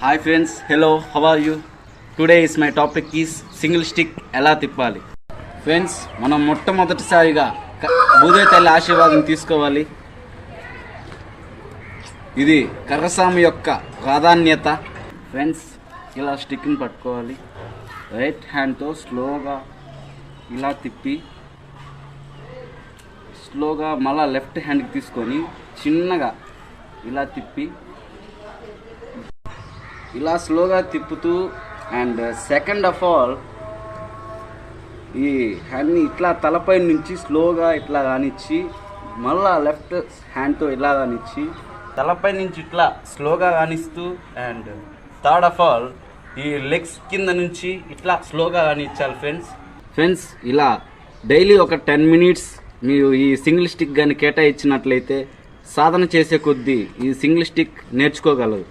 Hi friends, hello, how are you? Today is my topic is single stick ఎలా తిప్పాలి. Friends, మనం మొట్టమొదటిసారిగా భూదేవి తల్లి ఆశీర్వాదం తీసుకోవాలి. ఇది కర్రసాము యొక్క ప్రాధాన్యత. ఫ్రెండ్స్, ఇలా స్టిక్ని పట్టుకోవాలి. రైట్ హ్యాండ్తో స్లోగా ఇలా తిప్పి స్లోగా మళ్ళీ లెఫ్ట్ హ్యాండ్కి తీసుకొని చిన్నగా ఇలా తిప్పి ఇలా స్లోగా తిప్పుతూ అండ్ సెకండ్ ఆఫ్ ఆల్ ఈ హ్యాండ్ని ఇట్లా తలపై నుంచి స్లోగా ఇట్లా కానిచ్చి మళ్ళా లెఫ్ట్ హ్యాండ్తో ఇలా కానిచ్చి తలపై నుంచి ఇట్లా స్లోగా కానిస్తూ అండ్ థర్డ్ ఆఫ్ ఆల్ ఈ లెగ్స్ కింద నుంచి ఇట్లా స్లోగా కానిచ్చాలి. ఫ్రెండ్స్ ఇలా డైలీ ఒక 10 minutes మీరు ఈ సింగిల్ స్టిక్ కానీ కేటాయించినట్లయితే సాధన చేసే కొద్దీ ఈ సింగిల్ స్టిక్ నేర్చుకోగలరు.